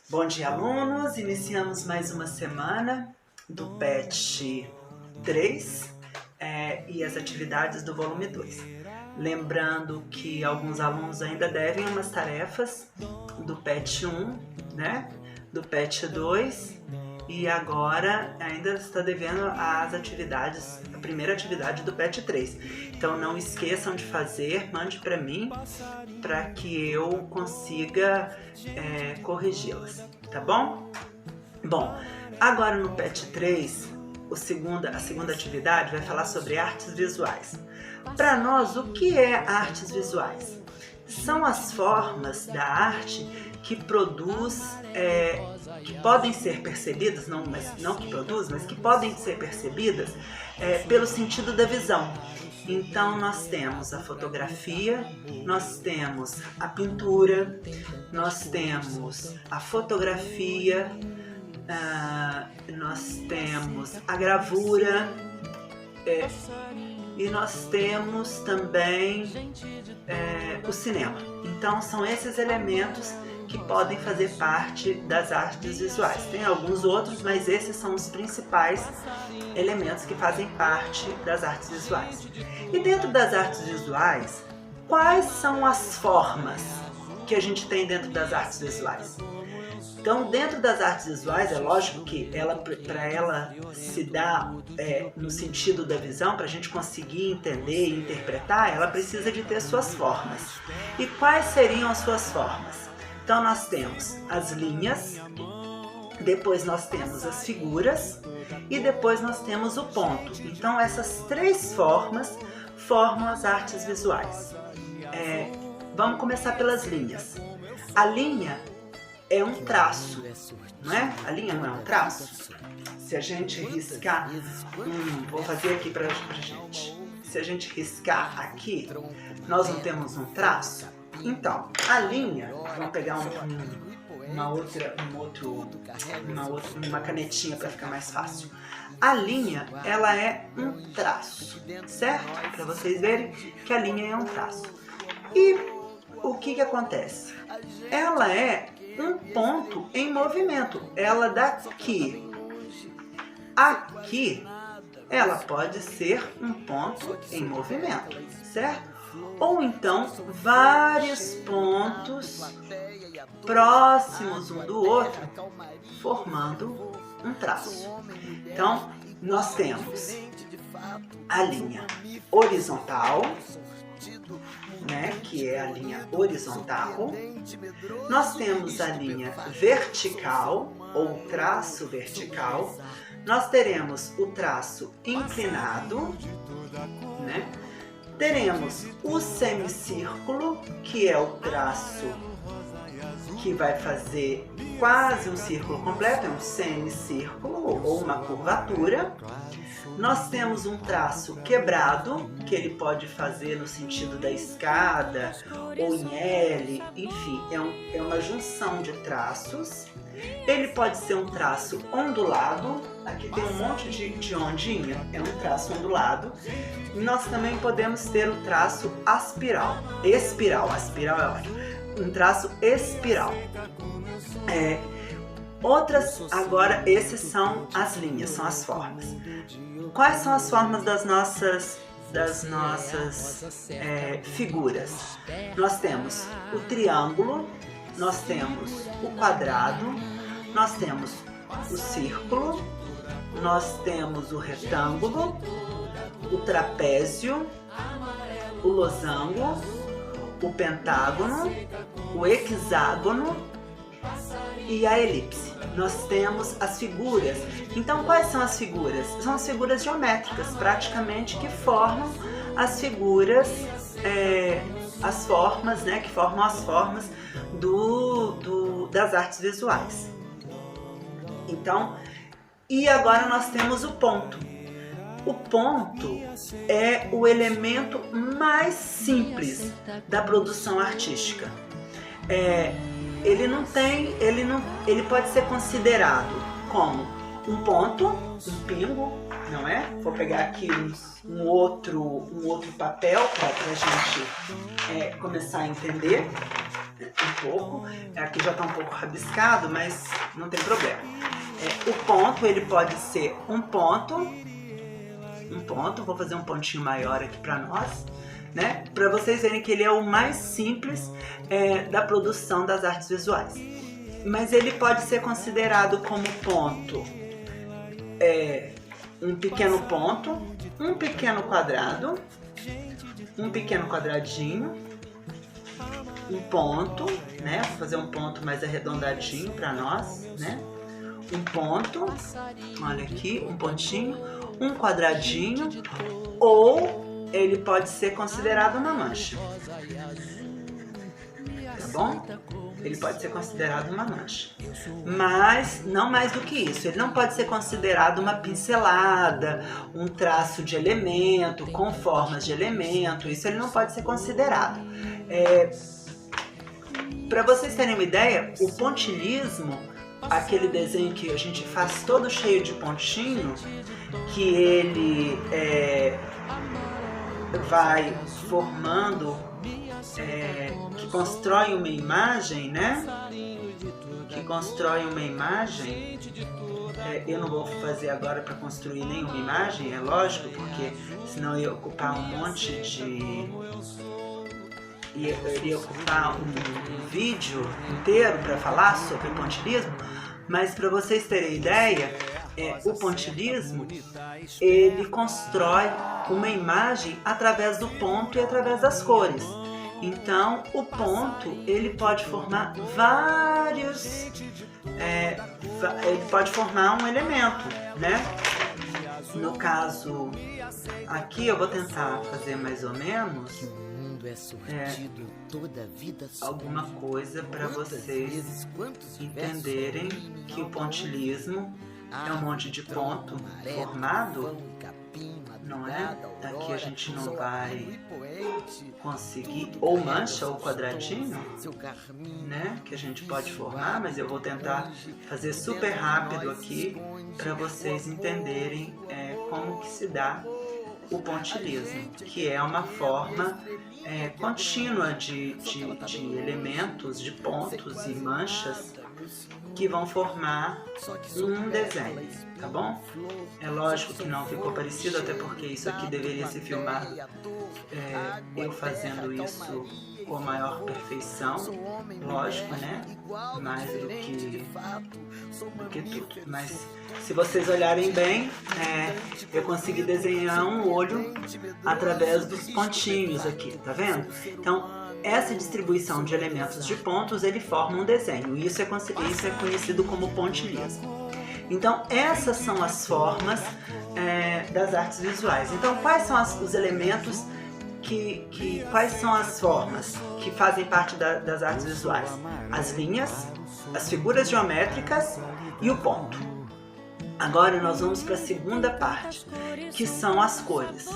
Bom dia, alunos! Iniciamos mais uma semana do PET 3 e as atividades do volume 2. Lembrando que alguns alunos ainda devem umas tarefas do PET 1, né? Do PET 2 e agora ainda está devendo as atividades, a primeira atividade do PET 3. Então não esqueçam de fazer, mande para mim para que eu consiga corrigi-las, tá bom? Bom, agora no PET 3, a segunda atividade vai falar sobre artes visuais. Para nós, o que é artes visuais? São as formas da arte que produz, que podem ser percebidas, não que produz, mas que podem ser percebidas pelo sentido da visão. Então nós temos a fotografia, nós temos a pintura, nós temos a fotografia, nós temos a gravura e nós temos também o cinema. Então são esses elementos que podem fazer parte das artes visuais. Tem alguns outros, mas esses são os principais elementos que fazem parte das artes visuais. E dentro das artes visuais, quais são as formas que a gente tem dentro das artes visuais? Então, dentro das artes visuais, é lógico que para ela se dar no sentido da visão, para a gente conseguir entender e interpretar, ela precisa de ter suas formas. E quais seriam as suas formas? Então, nós temos as linhas, depois nós temos as figuras e depois nós temos o ponto. Então, essas três formas formam as artes visuais. Vamos começar pelas linhas. A linha é um traço, não é? A linha não é um traço? Se a gente riscar, vou fazer aqui pra gente. Se a gente riscar aqui, nós não temos um traço? Então, a linha, vamos pegar uma canetinha para ficar mais fácil. A linha, ela é um traço, certo? Para vocês verem que a linha é um traço. E o que acontece? Ela é um ponto em movimento. Ela daqui aqui, ela pode ser um ponto em movimento, certo? Ou então vários pontos próximos um do outro, formando um traço. Então, nós temos a linha horizontal, né, que é a linha horizontal. Nós temos a linha vertical, ou traço vertical. Nós teremos o traço inclinado, né? Teremos o semicírculo, que é o traço que vai fazer quase um círculo completo, é um semicírculo ou uma curvatura. Nós temos um traço quebrado, que ele pode fazer no sentido da escada ou em L, enfim, é uma junção de traços. Ele pode ser um traço ondulado, aqui tem um monte de ondinha, é um traço ondulado. Nós também podemos ter o traço aspiral, aspiral é ótimo, um traço espiral. Agora, esses são as linhas, são as formas. Quais são as formas das nossas figuras? Nós temos o triângulo, nós temos o quadrado, nós temos o círculo, nós temos o retângulo, o trapézio, o losango, o pentágono, o hexágono e a elipse. Nós temos as figuras. Então, quais são as figuras? São as figuras geométricas, praticamente, que formam as figuras, as formas, né, que formam as formas das artes visuais. Então, e agora nós temos o ponto. O ponto é o elemento mais simples da produção artística. Ele pode ser considerado como um ponto, um pingo, não é? Vou pegar aqui um outro papel para a gente começar a entender. um pouco. Aqui já está um pouco rabiscado, mas não tem problema. O ponto, ele pode ser um ponto, vou fazer um pontinho maior aqui para nós, né? Para vocês verem que ele é o mais simples da produção das artes visuais. Mas ele pode ser considerado como ponto, um pequeno ponto, um pequeno quadrado, um pequeno quadradinho, um ponto, né? Vou fazer um ponto mais arredondadinho para nós, né? Um ponto, olha aqui, um pontinho, um quadradinho, ou ele pode ser considerado uma mancha, tá bom? Ele pode ser considerado uma mancha, mas não mais do que isso. Ele não pode ser considerado uma pincelada, um traço de elemento, com formas de elemento. Isso ele não pode ser considerado. Para vocês terem uma ideia, o pontilhismo, aquele desenho que a gente faz todo cheio de pontinho, que ele vai formando, que constrói uma imagem, né? Que constrói uma imagem. Eu não vou fazer agora para construir nenhuma imagem, é lógico, porque senão ia ocupar um monte de... iria ocupar um vídeo inteiro para falar sobre pontilhismo, mas para vocês terem ideia, o pontilhismo, ele constrói uma imagem através do ponto e através das cores. Então, o ponto, ele pode formar vários... ele pode formar um elemento, né? No caso, aqui eu vou tentar fazer mais ou menos alguma coisa para vocês entenderem que o pontilhismo é um monte de ponto formado, não é? Aqui a gente não vai conseguir, ou mancha ou quadradinho, né? Que a gente pode formar, mas eu vou tentar fazer super rápido aqui para vocês entenderem como que se dá o pontilhismo, que é uma forma contínua de elementos, de pontos e manchas que vão formar um desenho, tá bom? É lógico que não ficou parecido, até porque isso aqui deveria ser filmado eu fazendo isso com a maior perfeição, lógico, né? Mais do que tudo. Mas se vocês olharem bem, eu consegui desenhar um olho através dos pontinhos aqui, tá vendo? Então, essa distribuição de elementos de pontos, ele forma um desenho. Isso é conhecido como pontilhismo. Então, essas são as formas das artes visuais. Então, quais são os elementos quais são as formas que fazem parte das artes visuais? As linhas, as figuras geométricas e o ponto. Agora nós vamos para a segunda parte, que são as cores.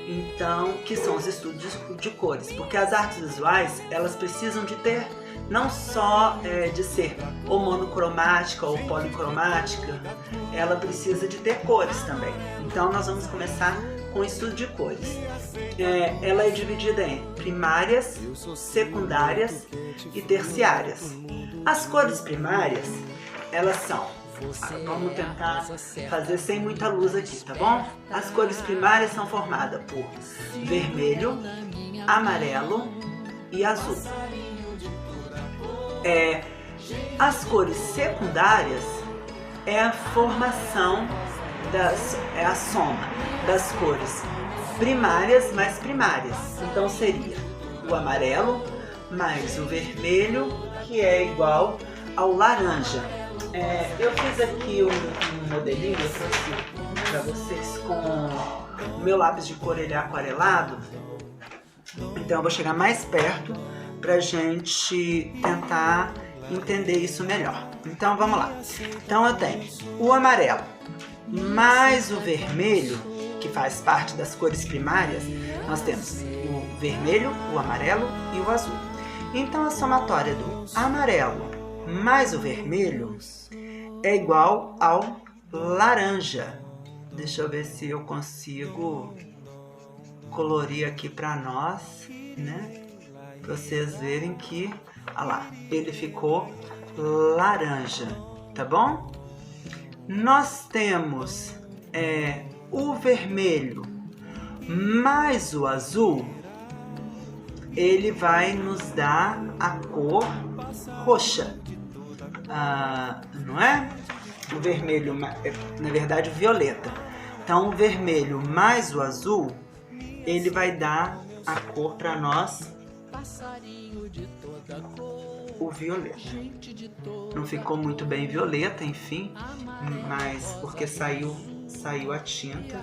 Então, que são os estudos de cores, porque as artes visuais, elas precisam de ter, não só de ser ou monocromática ou policromática, ela precisa de ter cores também. Então nós vamos começar com o estudo de cores. Ela é dividida em primárias, secundárias e terciárias. As cores primárias, elas são... Vamos tentar fazer sem muita luz aqui, tá bom? As cores primárias são formadas por vermelho, amarelo e azul. As cores secundárias é a formação é a soma das cores primárias mais primárias. Então seria o amarelo mais o vermelho, que é igual ao laranja. Eu fiz aqui um modelinho para vocês com o meu lápis de cor, ele é aquarelado. Então eu vou chegar mais perto para a gente tentar entender isso melhor. Então vamos lá. Então eu tenho o amarelo mais o vermelho, que faz parte das cores primárias. Nós temos o vermelho, o amarelo e o azul. Então a somatória do amarelo mais o vermelho é igual ao laranja. Deixa eu ver se eu consigo colorir aqui para nós, né? Para vocês verem que Olha lá, ele ficou laranja, tá bom? Nós temos o vermelho mais o azul, ele vai nos dar a cor roxa, não é? O vermelho, na verdade, o violeta. Então, o vermelho mais o azul, ele vai dar a cor para nós, o violeta. Não ficou muito bem violeta, enfim, mas porque saiu a tinta.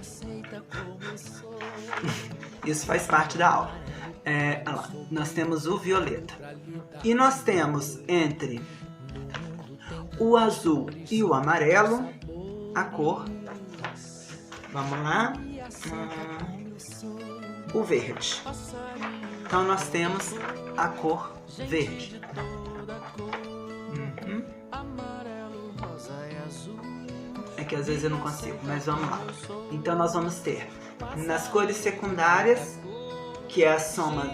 Isso faz parte da aula. Olha lá, nós temos o violeta. E nós temos entre o azul e o amarelo a cor, vamos lá, o verde. Então nós temos a cor verde. É que às vezes eu não consigo, mas vamos lá. Então nós vamos ter nas cores secundárias, que é a soma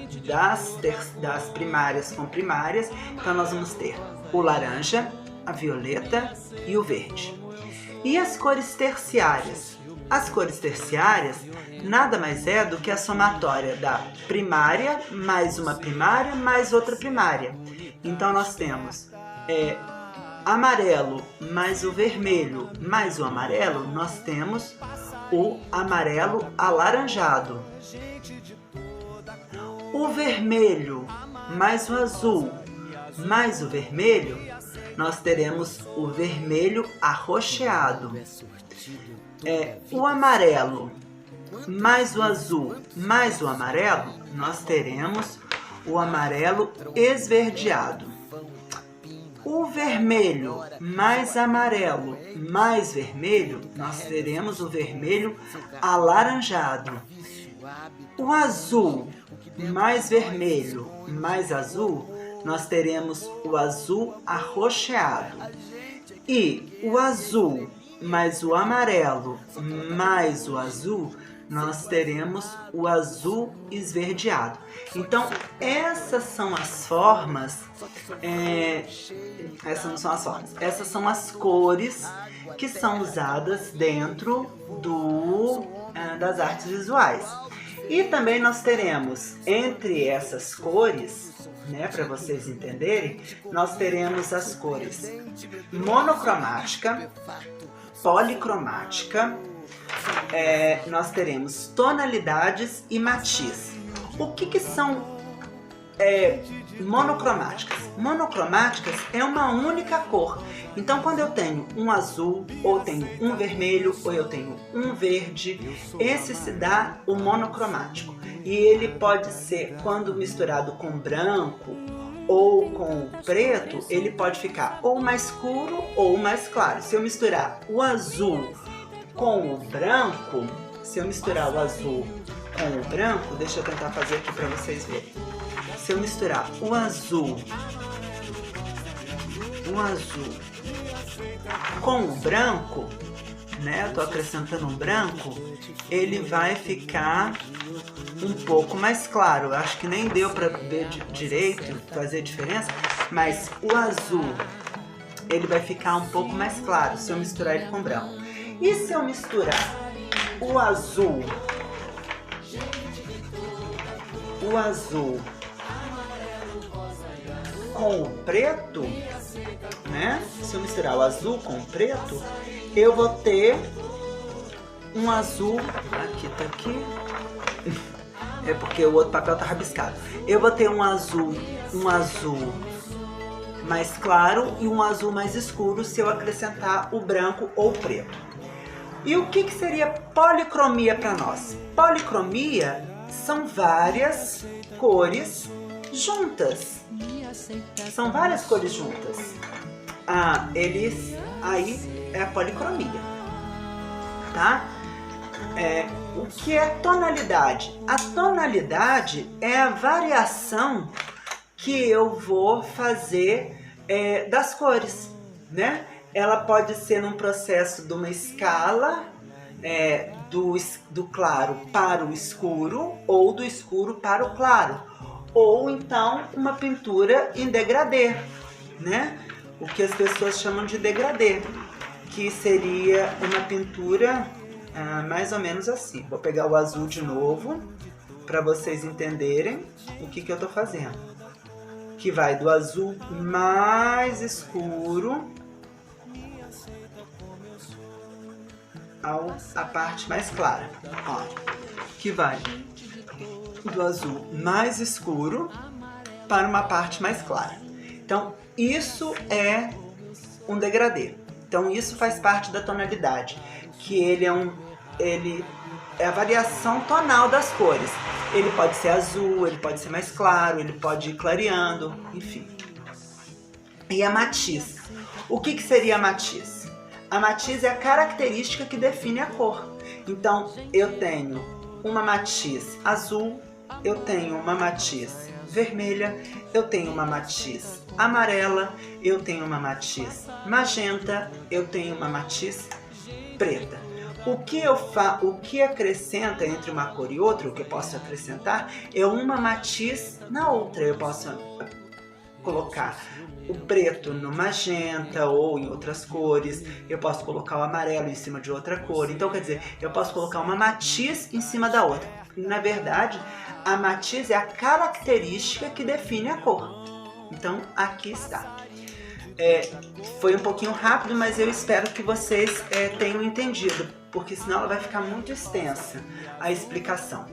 das primárias com primárias, então nós vamos ter o laranja, a violeta e o verde. E as cores terciárias? As cores terciárias nada mais é do que a somatória da primária mais uma primária mais outra primária. Então nós temos amarelo mais o vermelho mais o amarelo, nós temos o amarelo alaranjado. O vermelho mais o azul mais o vermelho, nós teremos o vermelho arroxeado. O amarelo mais o azul mais o amarelo, nós teremos o amarelo esverdeado. O vermelho mais amarelo mais vermelho, nós teremos o vermelho alaranjado. O azul mais vermelho mais azul, nós teremos o azul arroxeado. E o azul mais o amarelo mais o azul, nós teremos o azul esverdeado. Então, essas são as formas, essas não são as formas, essas são as cores que são usadas dentro das artes visuais. E também nós teremos, entre essas cores, para vocês entenderem, nós teremos as cores monocromática, policromática, nós teremos tonalidades e matiz. O que são monocromáticas? Monocromáticas é uma única cor. Então, quando eu tenho um azul, ou tenho um vermelho, ou eu tenho um verde, esse se dá o monocromático. E ele pode ser, quando misturado com branco ou com preto, ele pode ficar ou mais escuro ou mais claro. Se eu misturar o azul com o branco, deixa eu tentar fazer aqui para vocês verem. Se eu misturar o azul com o branco, eu tô acrescentando um branco, ele vai ficar um pouco mais claro. Eu acho que nem deu para ver direito, fazer diferença, mas o azul, ele vai ficar um pouco mais claro se eu misturar ele com branco. E se eu misturar o azul com o preto, se eu misturar o azul com o preto, eu vou ter um azul, aqui tá aqui, é porque o outro papel tá rabiscado. Eu vou ter um azul mais claro e um azul mais escuro se eu acrescentar o branco ou o preto. E o que seria policromia para nós? Policromia são várias cores juntas. São várias cores juntas. Aí é a policromia, tá? O que é tonalidade? A tonalidade é a variação que eu vou fazer das cores, Ela pode ser num processo de uma escala do claro para o escuro ou do escuro para o claro. ou então uma pintura em degradê, né? O que as pessoas chamam de degradê, que seria uma pintura mais ou menos assim. Vou pegar o azul de novo para vocês entenderem o que eu estou fazendo. Que vai do azul mais escuro à parte mais clara. Ó, que vai do azul mais escuro para uma parte mais clara. Então, isso é um degradê. Então, isso faz parte da tonalidade, que ele é a variação tonal das cores. Ele pode ser azul, ele pode ser mais claro, ele pode ir clareando, enfim. E a matiz. O que seria a matiz? A matiz é a característica que define a cor. Então, eu tenho uma matiz azul, eu tenho uma matiz vermelha, eu tenho uma matiz amarela, eu tenho uma matiz magenta, eu tenho uma matiz preta. O que acrescenta entre uma cor e outra, o que eu posso acrescentar, é uma matiz na outra. Eu posso colocar o preto no magenta ou em outras cores, eu posso colocar o amarelo em cima de outra cor. Então, quer dizer, eu posso colocar uma matiz em cima da outra. Na verdade, a matiz é a característica que define a cor. Então, aqui está. Foi um pouquinho rápido, mas eu espero que vocês tenham entendido, porque senão ela vai ficar muito extensa a explicação.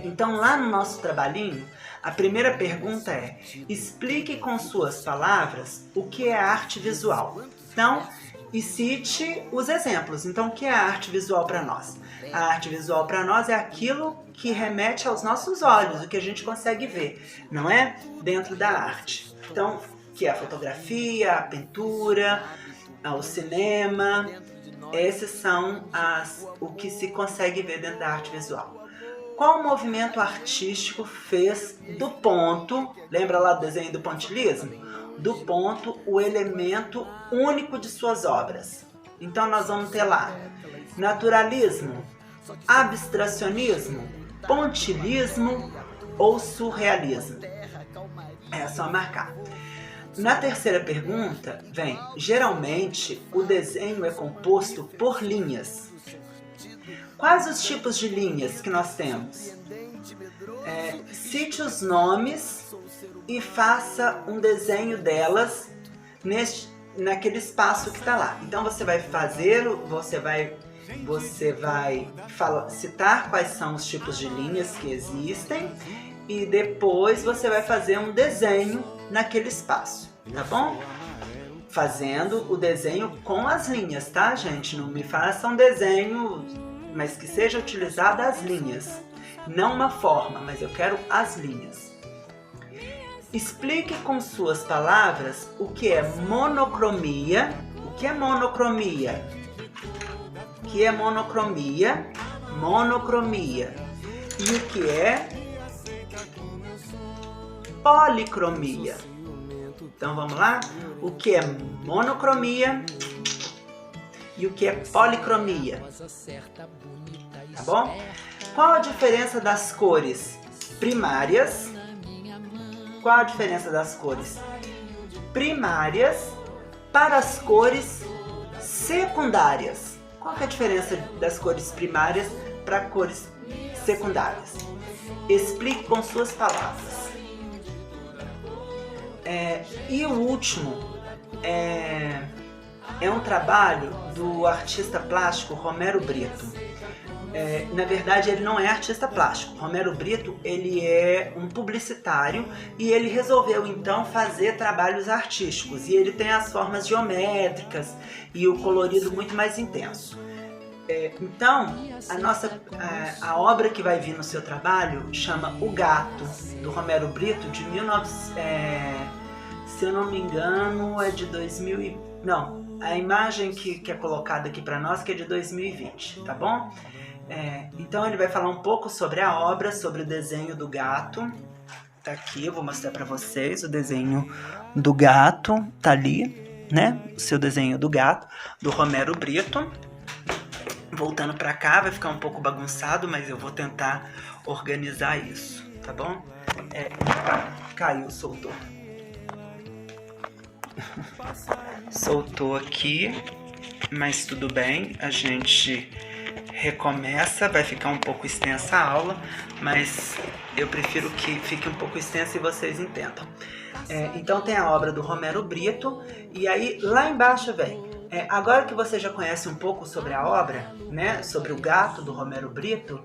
Então, lá no nosso trabalhinho, a primeira pergunta é: explique com suas palavras o que é arte visual. Então, e cite os exemplos. Então, o que é a arte visual para nós? A arte visual para nós é aquilo que remete aos nossos olhos, o que a gente consegue ver, não é? Dentro da arte. Então, que é a fotografia, a pintura, o cinema. Esses são o que se consegue ver dentro da arte visual. Qual movimento artístico fez do ponto, lembra lá do desenho do pontilhismo? Do ponto, o elemento único de suas obras. Então nós vamos ter lá naturalismo, abstracionismo, pontilhismo ou surrealismo. É só marcar. Na terceira pergunta vem: geralmente o desenho é composto por linhas. Quais os tipos de linhas que nós temos? Cite os nomes e faça um desenho delas naquele espaço que está lá. Então você vai citar quais são os tipos de linhas que existem e depois você vai fazer um desenho naquele espaço, tá bom? Fazendo o desenho com as linhas, tá, gente? Não me faça um desenho, mas que seja utilizada as linhas. Não uma forma, mas eu quero as linhas. Explique com suas palavras o que é monocromia. O que é monocromia? O que é monocromia? Monocromia. E o que é policromia? Então vamos lá? O que é monocromia e o que é policromia? Tá bom? Qual a diferença das cores primárias? Qual a diferença das cores primárias para as cores secundárias? Qual que é a diferença das cores primárias para cores secundárias? Explique com suas palavras. E o último é um trabalho do artista plástico Romero Brito. Na verdade, ele não é artista plástico. Romero Brito, ele é um publicitário e ele resolveu então fazer trabalhos artísticos. E ele tem as formas geométricas e o colorido muito mais intenso. Então, a obra que vai vir no seu trabalho chama O Gato, do Romero Brito, de 1900, se eu não me engano, é de 2000 não, a imagem que é colocada aqui para nós que é de 2020, tá bom? Então ele vai falar um pouco sobre a obra, sobre o desenho do gato. Tá aqui, eu vou mostrar para vocês o desenho do gato, tá ali, né? O seu desenho do gato, do Romero Brito. Voltando para cá, vai ficar um pouco bagunçado, mas eu vou tentar organizar isso, tá bom? Caiu, soltou. Soltou aqui, mas tudo bem, a gente recomeça, vai ficar um pouco extensa a aula, mas eu prefiro que fique um pouco extensa e vocês entendam. Então tem a obra do Romero Brito, e aí lá embaixo vem, agora que você já conhece um pouco sobre a obra, né, sobre o gato do Romero Brito,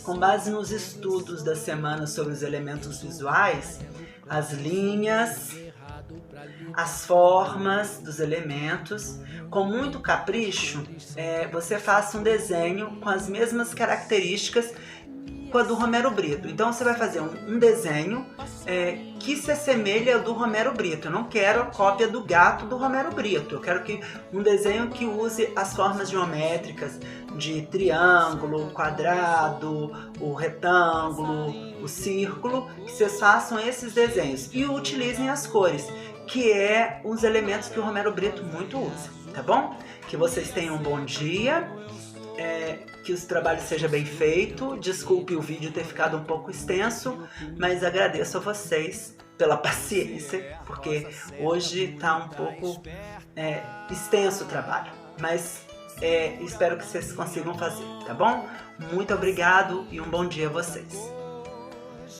com base nos estudos da semana sobre os elementos visuais, as linhas, as formas dos elementos, com muito capricho, você faça um desenho com as mesmas características com a do Romero Brito. Então você vai fazer um desenho que se assemelha ao do Romero Brito. Eu não quero a cópia do gato do Romero Brito. Eu quero um desenho que use as formas geométricas de triângulo, quadrado, o retângulo, o círculo, que vocês façam esses desenhos e utilizem as cores, que é os elementos que o Romero Brito muito usa, tá bom? Que vocês tenham um bom dia, que o trabalho seja bem feito. Desculpe o vídeo ter ficado um pouco extenso, mas agradeço a vocês pela paciência, porque hoje tá um pouco extenso o trabalho, mas espero que vocês consigam fazer, tá bom? Muito obrigado e um bom dia a vocês.